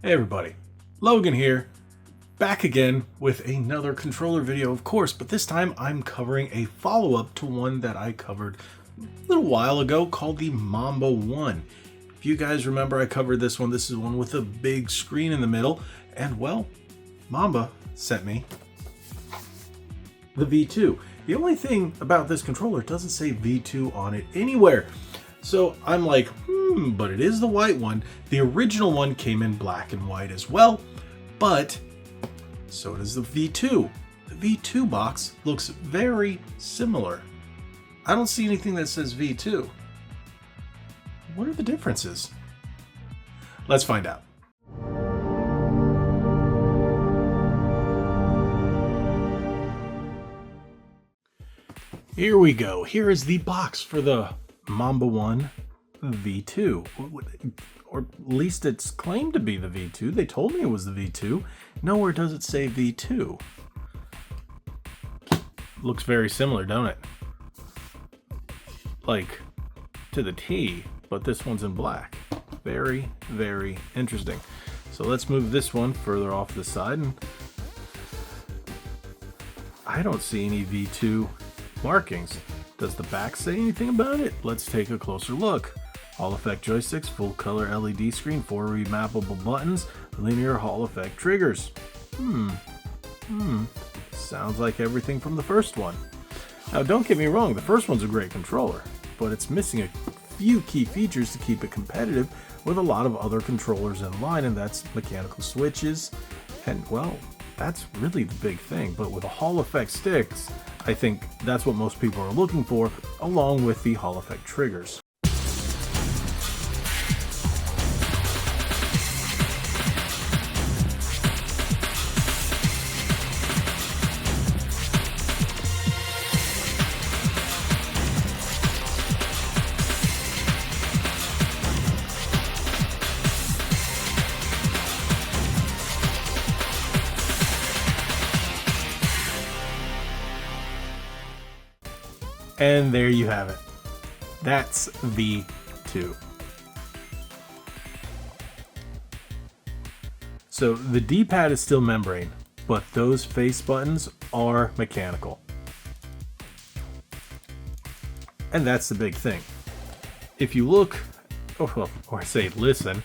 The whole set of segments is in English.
Hey everybody, Logan here, back again with another controller video, of course, but this time I'm covering a follow-up to one that I covered a little while ago called the Manba One. If you guys remember, I covered this one. This is one with a big screen in the middle, and well, Manba sent me the V2. The only thing about this controller, it doesn't say V2 on it anywhere. So I'm like, but it is the white one. The original one came in black and white as well, but so does the V2. The V2 box looks very similar. I don't see anything that says V2. What are the differences? Let's find out. Here we go. Here is the box for the Manba One V2, or at least it's claimed to be the V2. They told me it was the V2. Nowhere does it say V2. Looks very similar, don't it? Like to the T, but this one's in black. Very, very interesting. So let's move this one further off the side, and I don't see any V2 markings. Does the back say anything about it? Let's take a closer look. Hall effect joysticks, full color LED screen, 4 remappable buttons, linear Hall effect triggers. Sounds like everything from the first one. Now don't get me wrong, the first one's a great controller, but it's missing a few key features to keep it competitive with a lot of other controllers in line, and that's mechanical switches, and well, that's really the big thing. But with the Hall effect sticks, I think that's what most people are looking for, along with the Hall effect triggers. And there you have it. That's V2. So the D-pad is still membrane, but those face buttons are mechanical. And that's the big thing. If you look, or say listen,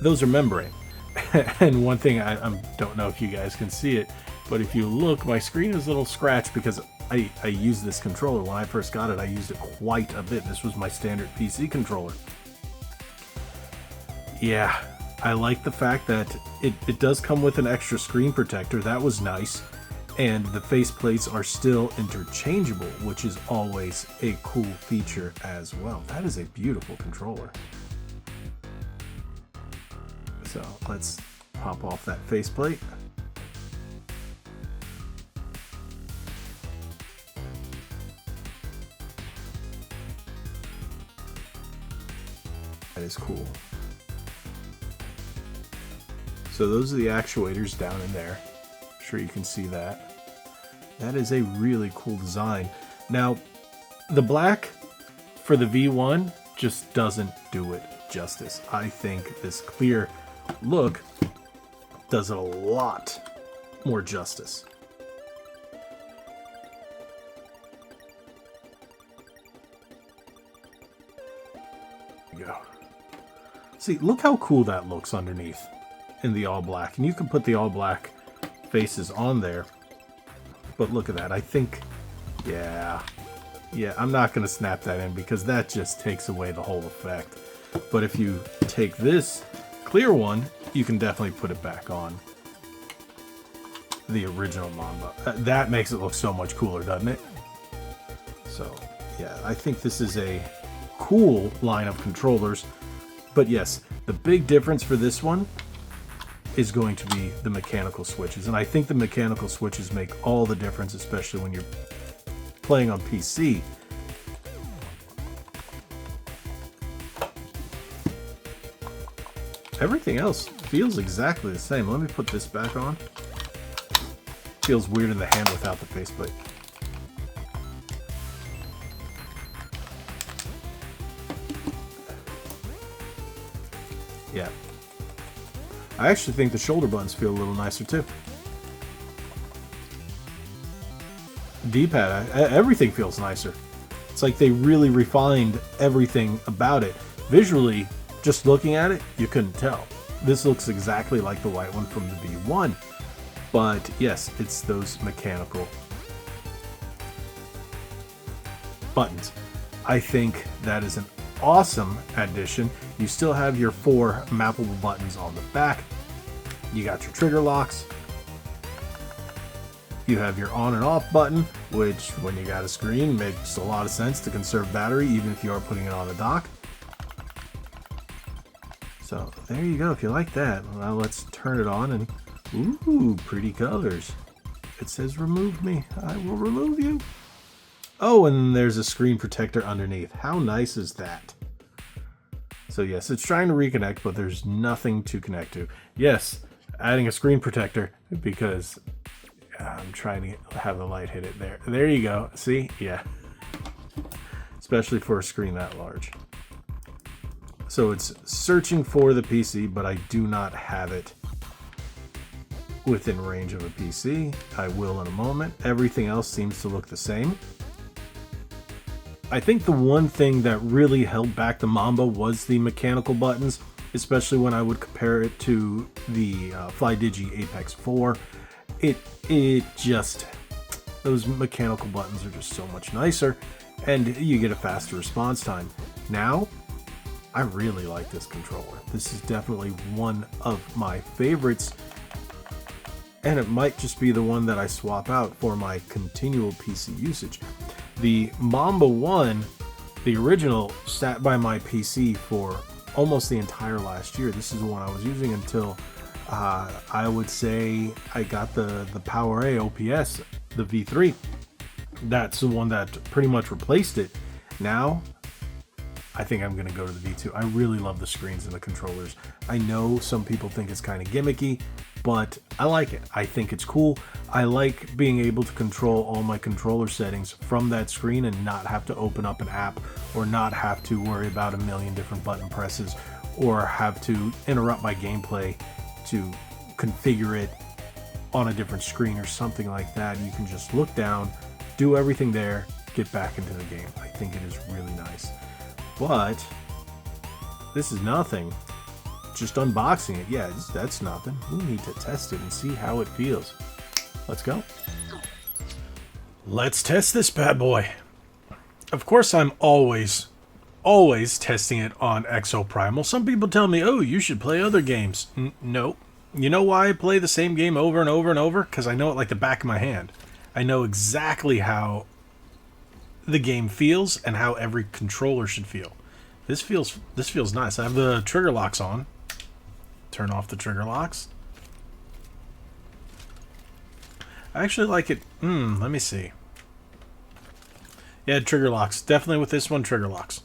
those are membrane. And one thing, I don't know if you guys can see it, but if you look, my screen is a little scratched because I used this controller. When I first got it, I used it quite a bit. This was my standard PC controller. Yeah, I like the fact that it does come with an extra screen protector. That was nice. And the face plates are still interchangeable, which is always a cool feature as well. That is a beautiful controller. So let's pop off that faceplate. That is cool. So those are the actuators down in there. I'm sure you can see that. That is a really cool design. Now, the black for the V1 just doesn't do it justice. I think this clear look does it a lot more justice. There you go. See, look how cool that looks underneath in the all black. And you can put the all black faces on there. But look at that. I think, yeah, I'm not going to snap that in because that just takes away the whole effect. But if you take this clear one, you can definitely put it back on the original Manba. That makes it look so much cooler, doesn't it? So yeah, I think this is a cool line of controllers. But yes, the big difference for this one is going to be the mechanical switches, and I think the mechanical switches make all the difference, especially when you're playing on PC. Everything else feels exactly the same. Let me put this back on. Feels weird in the hand without the faceplate. Yeah. I actually think the shoulder buttons feel a little nicer too. D-pad, everything feels nicer. It's like they really refined everything about it. Visually, just looking at it, you couldn't tell. This looks exactly like the white one from the V1. But yes, it's those mechanical buttons. I think that is an awesome addition. You still have your 4 mappable buttons on the back. You got your trigger locks. You have your on and off button, which when you got a screen makes a lot of sense to conserve battery even if you are putting it on a dock. So there you go. If you like that, now let's turn it on and ooh, pretty colors. It says remove me. I will remove you. Oh, and there's a screen protector underneath. How nice is that? So yes, it's trying to reconnect, but there's nothing to connect to. Yes, adding a screen protector because I'm trying to have the light hit it there. There you go. See? Yeah. Especially for a screen that large. So it's searching for the PC, but I do not have it within range of a PC. I will in a moment. Everything else seems to look the same. I think the one thing that really held back the Manba was the mechanical buttons, especially when I would compare it to the FlyDigi Apex 4. It just, those mechanical buttons are just so much nicer, and you get a faster response time. Now, I really like this controller. This is definitely one of my favorites, and it might just be the one that I swap out for my continual PC usage. The Manba One, the original, sat by my PC for almost the entire last year. This is the one I was using until I would say I got the PowerA OPS, the V3. That's the one that pretty much replaced it. Now, I think I'm going to go to the V2. I really love the screens and the controllers. I know some people think it's kind of gimmicky, but I like it. I think it's cool. I like being able to control all my controller settings from that screen and not have to open up an app or not have to worry about a million different button presses or have to interrupt my gameplay to configure it on a different screen or something like that. You can just look down, do everything there, get back into the game. I think it is really nice. But this is nothing. Just unboxing it. Yeah, that's nothing. We need to test it and see how it feels. Let's go. Let's test this bad boy. Of course, I'm always testing it on Exoprimal. Some people tell me, oh, you should play other games. No. You know why I play the same game over and over and over? Because I know it like the back of my hand. I know exactly how the game feels and how every controller should feel. This feels nice. I have the trigger locks on. Turn off the trigger locks. I actually like it. Let me see. Yeah, trigger locks. Definitely with this one, trigger locks.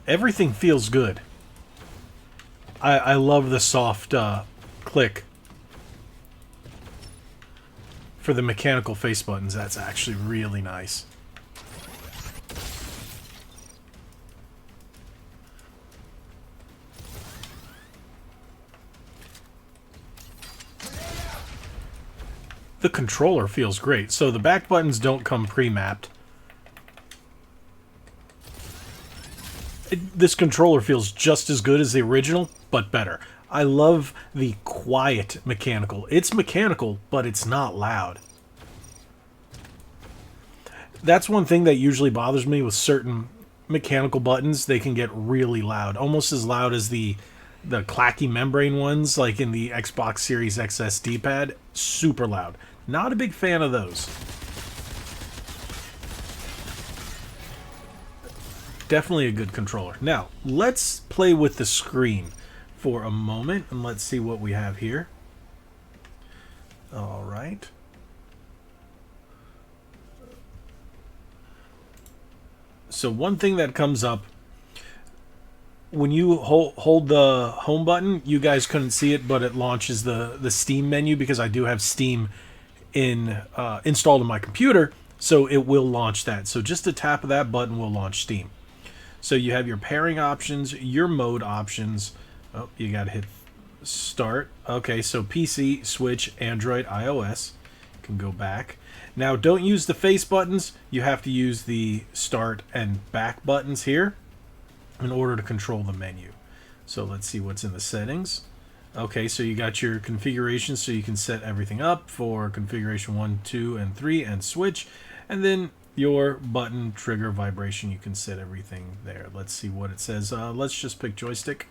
Everything feels good. I love the soft click for the mechanical face buttons. That's actually really nice. The controller feels great. So the back buttons don't come pre-mapped. This controller feels just as good as the original, but better. I love the quiet mechanical. It's mechanical, but it's not loud. That's one thing that usually bothers me with certain mechanical buttons. They can get really loud, almost as loud as the clacky membrane ones, like in the Xbox Series XS D-pad. Super loud. Not a big fan of those. Definitely a good controller. Now, let's play with the screen for a moment, and let's see what we have here. All right. So one thing that comes up when you hold the home button, you guys couldn't see it, but it launches the Steam menu because I do have Steam installed in my computer, so it will launch that. So just a tap of that button will launch Steam. So you have your pairing options, your mode options. Oh, you got to hit start. Okay, so PC, Switch, Android, iOS. You can go back. Now, don't use the face buttons. You have to use the start and back buttons here in order to control the menu. So let's see what's in the settings. Okay, so you got your configurations, so you can set everything up for configuration 1, 2, and 3 and switch. And then your button trigger vibration, you can set everything there. Let's see what it says. Let's just pick joystick.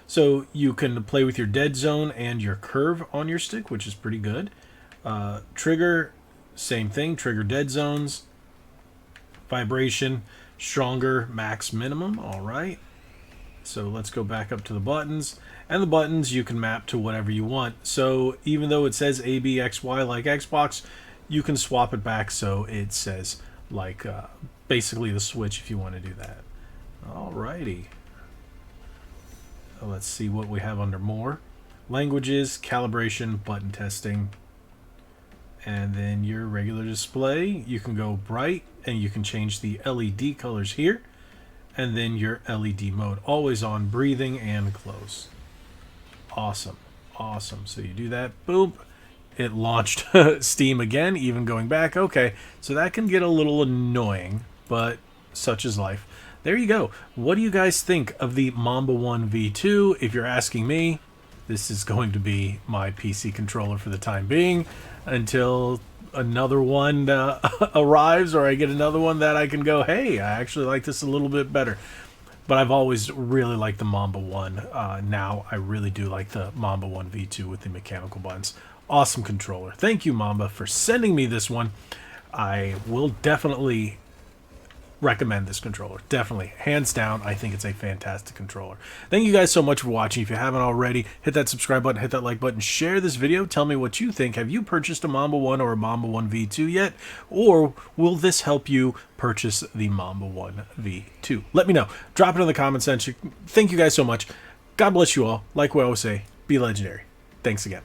So you can play with your dead zone and your curve on your stick, which is pretty good. Trigger, same thing, trigger dead zones. Vibration, stronger, max, minimum. All right. So let's go back up to the buttons. And the buttons you can map to whatever you want. So even though it says A, B, X, Y like Xbox, you can swap it back so it says like basically the Switch if you want to do that. Alrighty. Let's see what we have under more. Languages, calibration, button testing. And then your regular display. You can go bright and you can change the LED colors here. And then your LED mode, always on, breathing and close. Awesome. Awesome. So you do that, boom, it launched Steam again, even going back. Okay, so that can get a little annoying, but such is life. There you go. What do you guys think of the Manba One V2? If you're asking me, this is going to be my PC controller for the time being until another one arrives, or I get another one that I can go, hey, I actually like this a little bit better. But I've always really liked the Manba One. Now I really do like the Manba One V2 with the mechanical buttons. Awesome controller. Thank you, Manba, for sending me this one. I will definitely recommend this controller. Definitely. Hands down, I think it's a fantastic controller. Thank you guys so much for watching. If you haven't already, hit that subscribe button, hit that like button, share this video. Tell me what you think. Have you purchased a Manba One or a Manba One V2 yet? Or will this help you purchase the Manba One V2? Let me know. Drop it in the comment section. Thank you guys so much. God bless you all. Like we always say, be legendary. Thanks again.